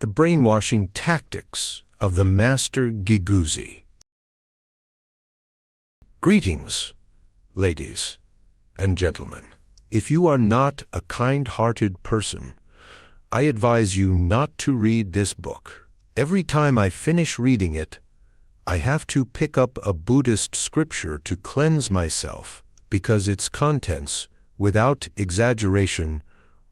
The brainwashing tactics of the master Guiguzi. Greetings, ladies and gentlemen. If you are not a kind-hearted person, I advise you not to read this book. Every time I finish reading it, I have to pick up a Buddhist scripture to cleanse myself, because its contents, without exaggeration,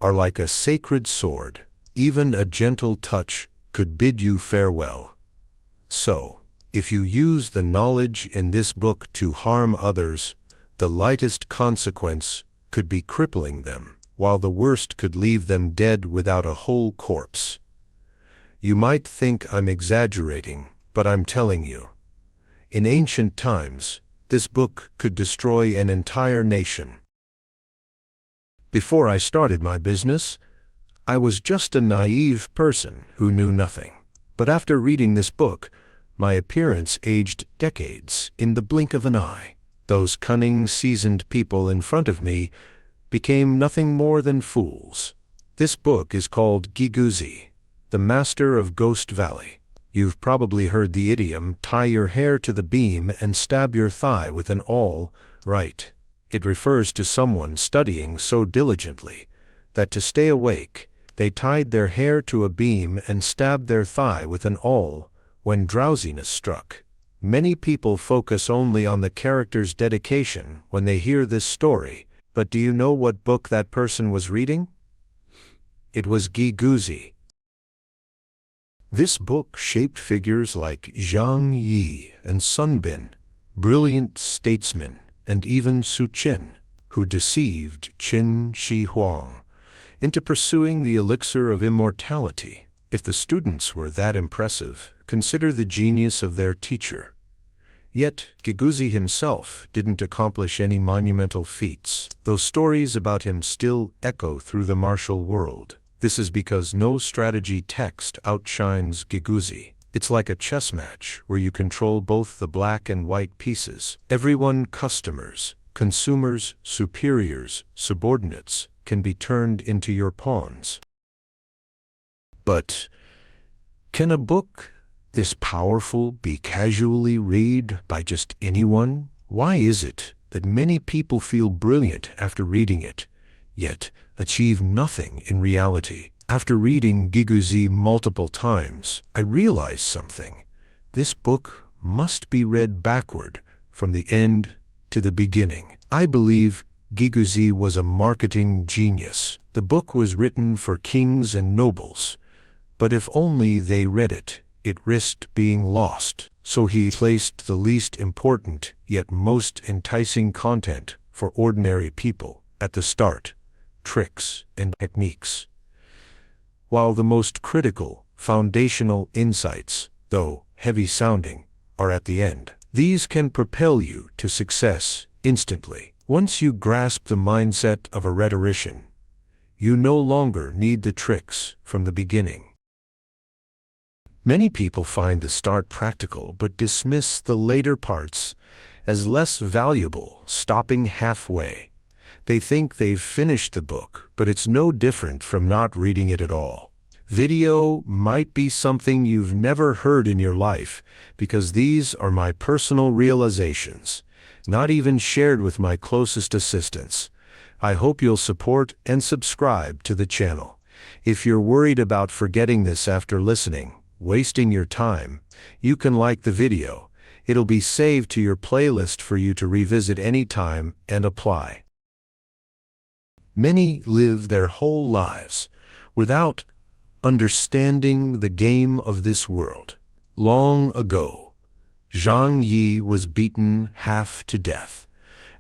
are like a sacred sword. Even a gentle touch could bid you farewell. So, if you use the knowledge in this book to harm others, the lightest consequence could be crippling them, while the worst could leave them dead without a whole corpse. You might think I'm exaggerating, but I'm telling you. In ancient times, this book could destroy an entire nation. Before I started my business, I was just a naive person who knew nothing. But after reading this book, my appearance aged decades in the blink of an eye. Those cunning, seasoned people in front of me became nothing more than fools. This book is called Guiguzi, the master of Ghost Valley. You've probably heard the idiom, tie your hair to the beam and stab your thigh with an awl, right? It refers to someone studying so diligently that to stay awake, they tied their hair to a beam and stabbed their thigh with an awl when drowsiness struck. Many people focus only on the character's dedication when they hear this story, but do you know what book that person was reading? It was Guiguzi. This book shaped figures like Zhang Yi and Sun Bin, brilliant statesmen, and even Su Qin, who deceived Qin Shi Huang into pursuing the elixir of immortality. If the students were that impressive, consider the genius of their teacher. Yet, Guiguzi himself didn't accomplish any monumental feats, though stories about him still echo through the martial world. This is because no strategy text outshines Guiguzi. It's like a chess match where you control both the black and white pieces. Everyone, customers, consumers, superiors, subordinates, can be turned into your pawns. But can a book this powerful be casually read by just anyone? Why is it that many people feel brilliant after reading it, yet achieve nothing in reality? After reading Guiguzi multiple times, I realized something. This book must be read backward, from the end to the beginning. I believe Guiguzi was a marketing genius. The book was written for kings and nobles, but if only they read it, it risked being lost. So he placed the least important, yet most enticing content for ordinary people at the start, tricks and techniques, while the most critical, foundational insights, though heavy-sounding, are at the end. These can propel you to success instantly. Once you grasp the mindset of a rhetorician, you no longer need the tricks from the beginning. Many people find the start practical but dismiss the later parts as less valuable, stopping halfway. They think they've finished the book, but it's no different from not reading it at all. Video might be something you've never heard in your life, because these are my personal realizations, not even shared with my closest assistants. I hope you'll support and subscribe to the channel. If you're worried about forgetting this after listening, wasting your time, you can like the video. It'll be saved to your playlist for you to revisit anytime and apply. Many live their whole lives without understanding the game of this world. Long ago, Zhang Yi was beaten half to death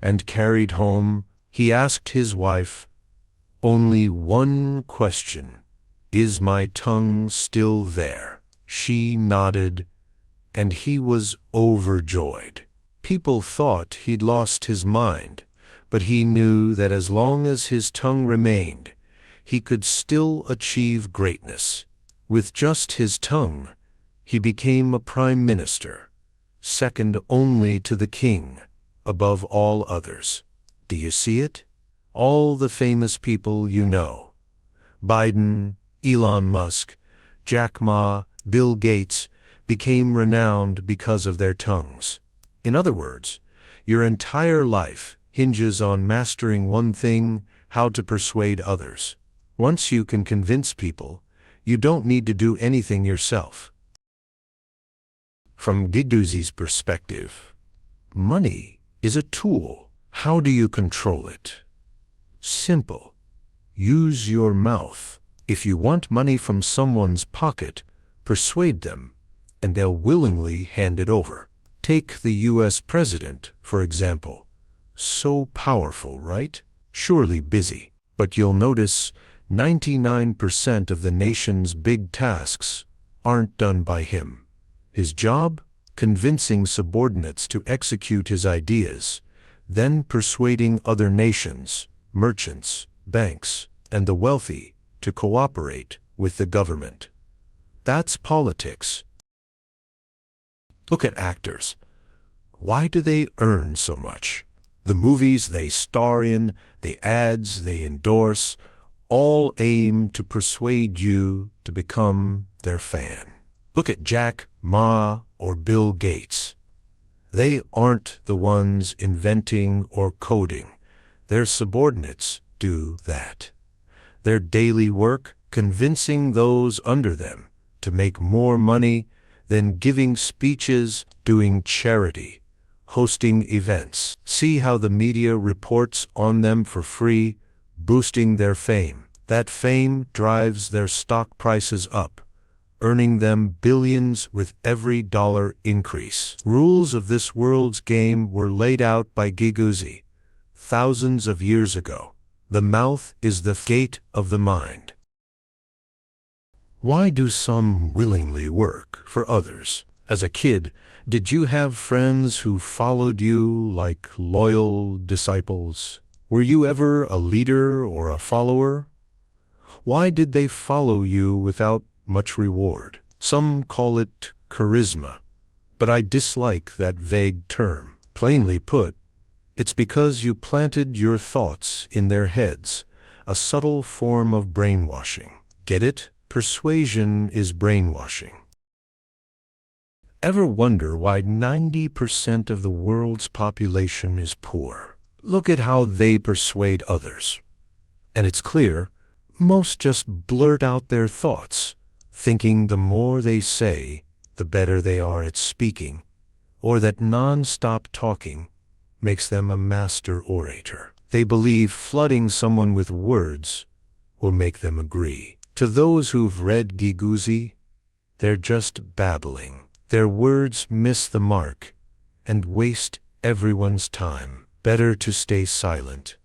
and carried home. He asked his wife only one question: "Is my tongue still there?" She nodded, and he was overjoyed. People thought he'd lost his mind, but he knew that as long as his tongue remained, he could still achieve greatness. With just his tongue, he became a prime minister, second only to the king, above all others. Do you see it? All the famous people you know: Biden, Elon Musk, Jack Ma, Bill Gates, became renowned because of their tongues. In other words, your entire life hinges on mastering one thing: how to persuade others. Once you can convince people, you don't need to do anything yourself. From Guiguzi's perspective, money is a tool. How do you control it? Simple. Use your mouth. If you want money from someone's pocket, persuade them, and they'll willingly hand it over. Take the US president, for example. So powerful, right? Surely busy. But you'll notice 99% of the nation's big tasks aren't done by him. His job? Convincing subordinates to execute his ideas, then persuading other nations, merchants, banks, and the wealthy to cooperate with the government. That's politics. Look at actors. Why do they earn so much? The movies they star in, the ads they endorse, all aim to persuade you to become their fan. Look at Jack Ma or Bill Gates. They aren't the ones inventing or coding. Their subordinates do that. Their daily work convincing those under them to make more money, than giving speeches, doing charity, hosting events. See how the media reports on them for free, boosting their fame. That fame drives their stock prices up, earning them billions with every dollar increase. Rules of this world's game were laid out by Guiguzi thousands of years ago. The mouth is the gate of the mind. Why do some willingly work for others? As a kid, did you have friends who followed you like loyal disciples? Were you ever a leader or a follower? Why did they follow you without much reward? Some call it charisma, but I dislike that vague term. Plainly put, it's because you planted your thoughts in their heads, a subtle form of brainwashing. Get it? Persuasion is brainwashing. Ever wonder why 90% of the world's population is poor? Look at how they persuade others. And it's clear, most just blurt out their thoughts, thinking the more they say, the better they are at speaking, or that non-stop talking makes them a master orator. They believe flooding someone with words will make them agree. To those who've read Guiguzi, they're just babbling. Their words miss the mark and waste everyone's time. Better to stay silent.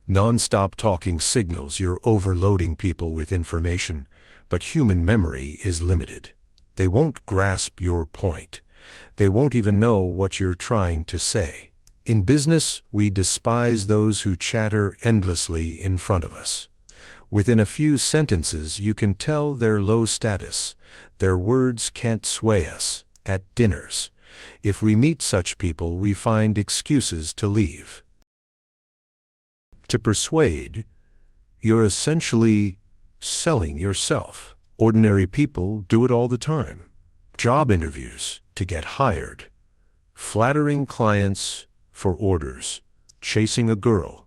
Non-stop talking signals you're overloading people with information, but human memory is limited. They won't grasp your point. They won't even know what you're trying to say. In business, we despise those who chatter endlessly in front of us. Within a few sentences, you can tell they're low status. Their words can't sway us. At dinners, if we meet such people, we find excuses to leave. To persuade, you're essentially selling yourself. Ordinary people do it all the time. Job interviews to get hired, flattering clients for orders, chasing a girl.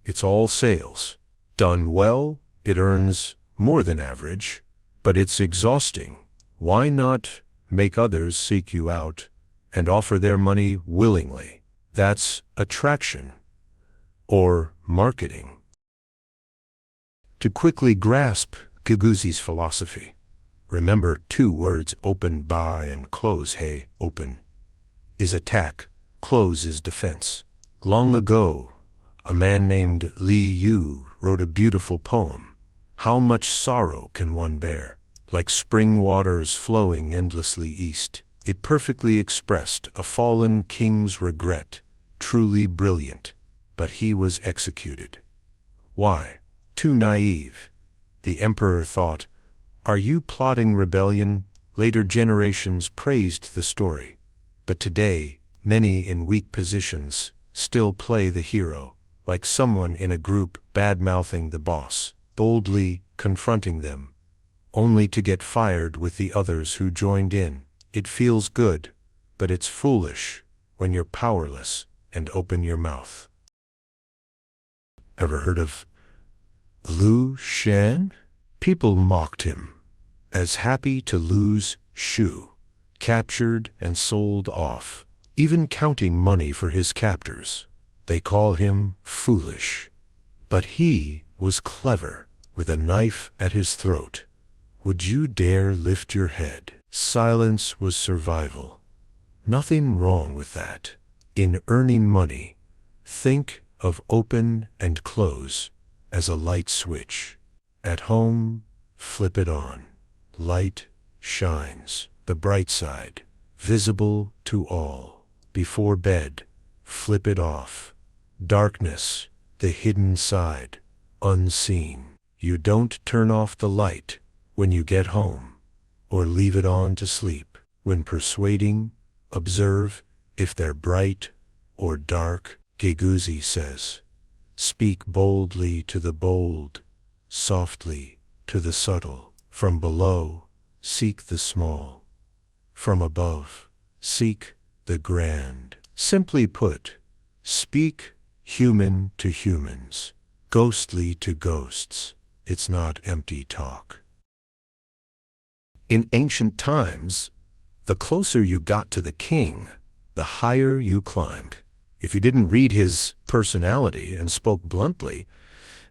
It's all sales. Done well, it earns more than average, but it's exhausting. Why not make others seek you out and offer their money willingly? That's attraction or marketing. To quickly grasp Guiguzi's philosophy, remember two words: open, buy, and close. Hey, open is attack, close is defense. Long ago, a man named Li Yu wrote a beautiful poem. How much sorrow can one bear? Like spring waters flowing endlessly east. It perfectly expressed a fallen king's regret, truly brilliant, but he was executed. Why? Too naive. The emperor thought, are you plotting rebellion? Later generations praised the story. But today, many in weak positions still play the hero, like someone in a group bad-mouthing the boss, boldly confronting them, only to get fired with the others who joined in. It feels good, but it's foolish when you're powerless and open your mouth. Ever heard of Lu Shan? People mocked him, as happy to lose Shu, captured and sold off, even counting money for his captors. They call him foolish. But he was clever, with a knife at his throat. Would you dare lift your head? Silence was survival. Nothing wrong with that. In earning money, think of open and close as a light switch. At home, flip it on. Light shines, the bright side, visible to all. Before bed, flip it off. Darkness, the hidden side, unseen. You don't turn off the light when you get home, or leave it on to sleep. When persuading, observe if they're bright or dark. Guiguzi says, speak boldly to the bold, softly to the subtle. From below, seek the small. From above, seek the grand. Simply put, speak human to humans, ghostly to ghosts. It's not empty talk. In ancient times, the closer you got to the king, the higher you climbed. If you didn't read his personality and spoke bluntly,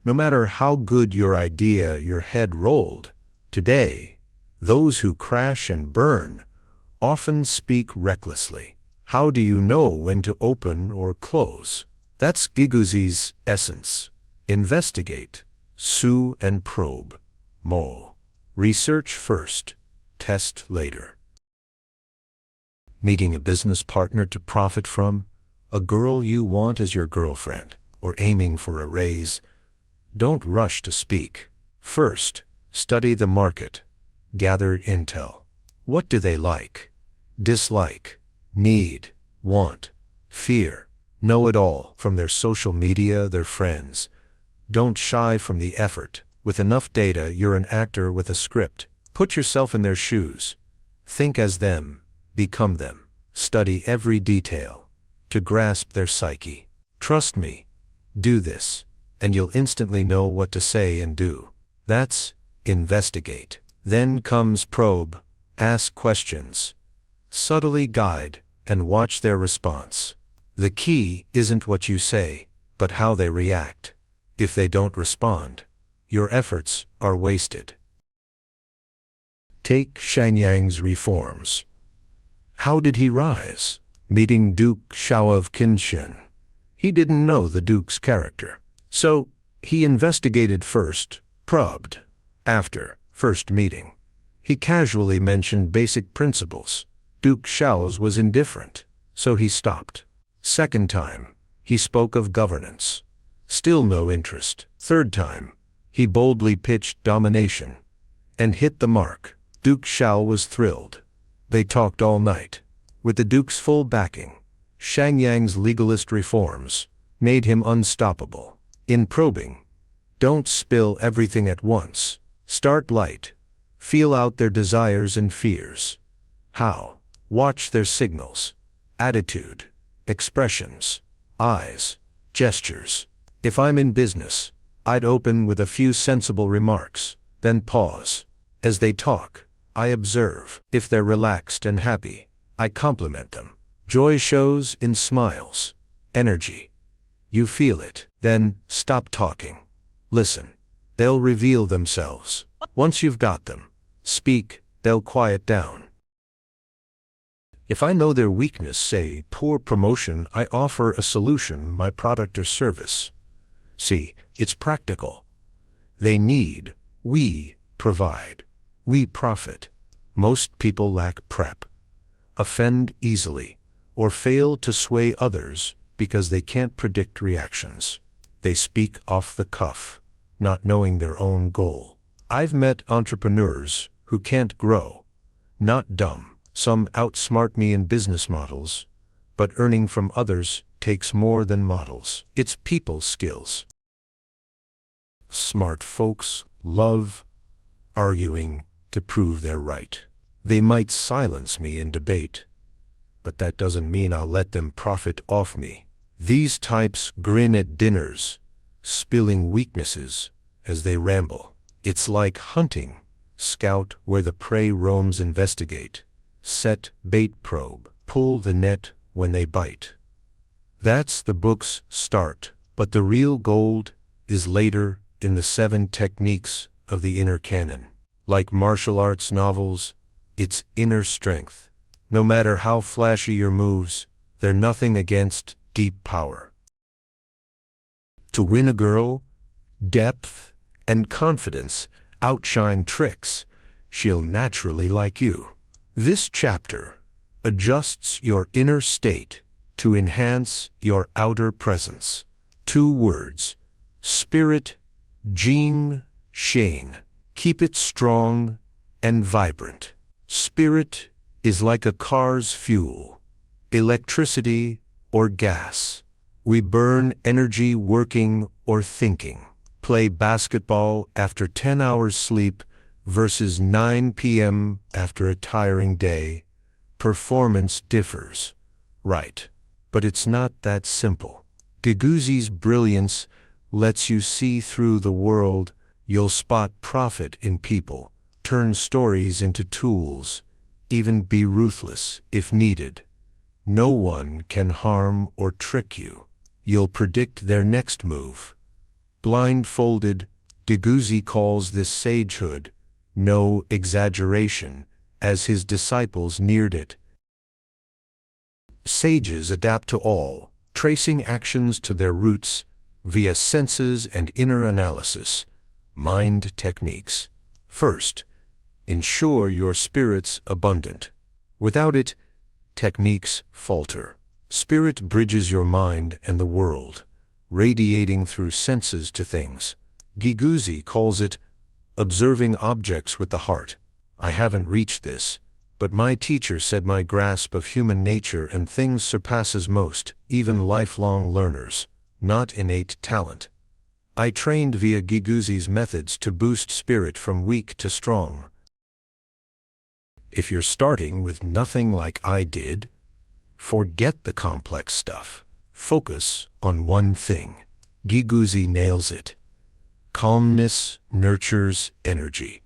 no matter how good your idea, your head rolled. Today, those who crash and burn often speak recklessly. How do you know when to open or close? That's Guiguzi's essence. Investigate, sue and probe. Mo. Research first, test later. Meeting a business partner to profit from, a girl you want as your girlfriend, or aiming for a raise, don't rush to speak. First, study the market. Gather intel. What do they like, dislike, need, want, fear? Know it all from their social media, their friends. Don't shy from the effort. With enough data, you're an actor with a script. Put yourself in their shoes. Think as them, become them. Study every detail to grasp their psyche. Trust me, do this, and you'll instantly know what to say and do. That's investigate. Then comes probe, ask questions, subtly guide, and watch their response. The key isn't what you say, but how they react. If they don't respond, your efforts are wasted. Take Shenyang's reforms. How did he rise? Meeting Duke Xiao of Qinshan. He didn't know the Duke's character. So, he investigated first, probed. After, first meeting, he casually mentioned basic principles. Duke Xiao's was indifferent, so he stopped. Second time, he spoke of governance. Still no interest. Third time, he boldly pitched domination, and hit the mark. Duke Xiao was thrilled. They talked all night. With the Duke's full backing, Shenyang's legalist reforms made him unstoppable. In probing, don't spill everything at once. Start light. Feel out their desires and fears. How? Watch their signals, attitude, expressions, eyes, gestures. If I'm in business, I'd open with a few sensible remarks, then pause. As they talk, I observe. If they're relaxed and happy, I compliment them. Joy shows in smiles, energy. You feel it. Then, stop talking. Listen. They'll reveal themselves. Once you've got them, speak, they'll quiet down. If I know their weakness, say, poor promotion, I offer a solution, my product or service. See, it's practical. They need, we provide. We profit. Most people lack prep, offend easily, or fail to sway others because they can't predict reactions. They speak off the cuff, not knowing their own goal. I've met entrepreneurs who can't grow. Not dumb. Some outsmart me in business models, but earning from others takes more than models. It's people skills. Smart folks love arguing to prove they're right. They might silence me in debate, but that doesn't mean I'll let them profit off me. These types grin at dinners, spilling weaknesses as they ramble. It's like hunting. Scout where the prey roams, investigate. Set bait, probe, pull the net when they bite. That's the book's start, but the real gold is later in the 7 techniques of the inner canon. Like martial arts novels, it's inner strength. No matter how flashy your moves, they're nothing against deep power. To win a girl, depth and confidence outshine tricks. She'll naturally like you. This chapter adjusts your inner state to enhance your outer presence. 2 words: spirit, Jean Shane. Keep it strong and vibrant. Spirit is like a car's fuel, electricity or gas. We burn energy working or thinking. Play basketball after 10 hours sleep versus 9 p.m. after a tiring day. Performance differs. Right. But it's not that simple. Guiguzi's brilliance lets you see through the world. You'll spot profit in people, turn stories into tools, even be ruthless if needed. No one can harm or trick you. You'll predict their next move. Blindfolded, Guiguzi calls this sagehood, no exaggeration, as his disciples neared it. Sages adapt to all, tracing actions to their roots via senses and inner analysis. Mind techniques. First, ensure your spirit's abundant. Without it, techniques falter. Spirit bridges your mind and the world, radiating through senses to things. Guiguzi calls it observing objects with the heart. I haven't reached this, but my teacher said my grasp of human nature and things surpasses most, even lifelong learners, not innate talent. I trained via Guiguzi's methods to boost spirit from weak to strong. If you're starting with nothing like I did, forget the complex stuff. Focus on one thing. Guiguzi nails it. Calmness nurtures energy.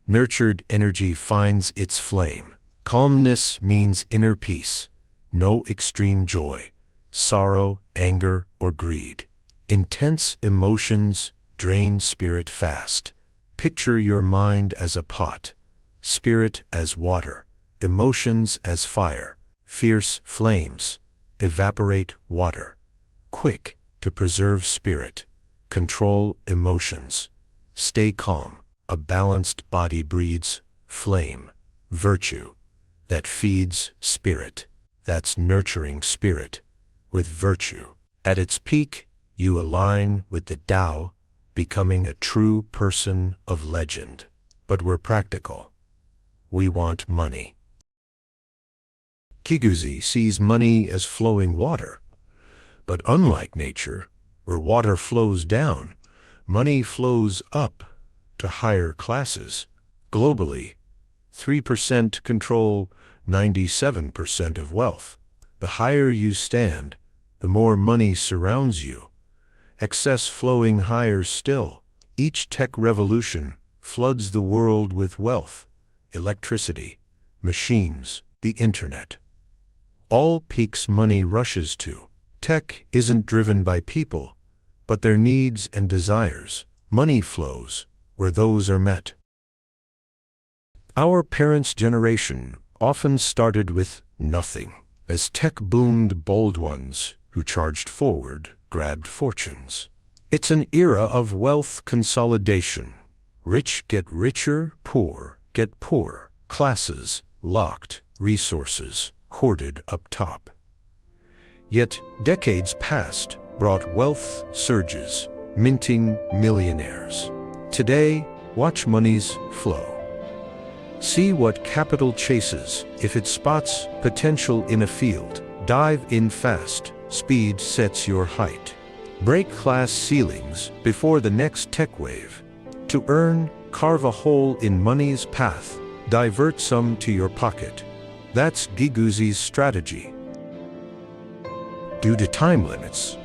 Nurtured energy finds its flame. Calmness means inner peace, no extreme joy, sorrow, anger, or greed. Intense emotions drain spirit fast. Picture your mind as a pot, spirit as water, emotions as fire. Fierce flames evaporate water. Quick to preserve spirit. Control emotions. Stay calm. A balanced body breeds flame, virtue, that feeds spirit. That's nurturing spirit with virtue. At its peak, you align with the Tao, becoming a true person of legend. But we're practical. We want money. Guiguzi sees money as flowing water. But unlike nature, where water flows down, money flows up to higher classes. Globally, 3% control 97% of wealth. The higher you stand, the more money surrounds you. Excess flowing higher still. Each tech revolution floods the world with wealth. Electricity, machines, the internet. All peaks money rushes to. Tech isn't driven by people, but their needs and desires. Money flows where those are met. Our parents' generation often started with nothing. As tech boomed, bold ones who charged forward grabbed fortunes. It's an era of wealth consolidation. Rich get richer, poor get poorer. Classes locked, resources hoarded up top. Yet decades past brought wealth surges, minting millionaires. Today, watch money's flow. See what capital chases if it spots potential in a field. Dive in fast. Speed sets your height. Break class ceilings before the next tech wave. To earn, Carve a hole in money's path. Divert some to your pocket. That's Guiguzi's strategy. Due to time limits,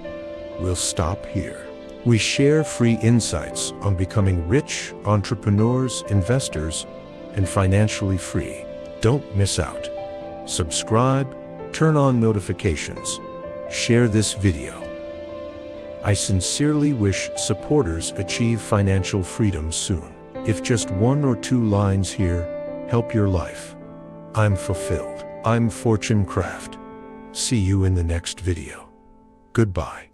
we'll stop here. We share free insights on becoming rich entrepreneurs, investors, and financially free. Don't miss out. Subscribe, turn on notifications, share this video. I sincerely wish supporters achieve financial freedom soon. If just 1 or 2 lines here help your life, I'm fulfilled. I'm FortuneCraft. See you in the next video. Goodbye.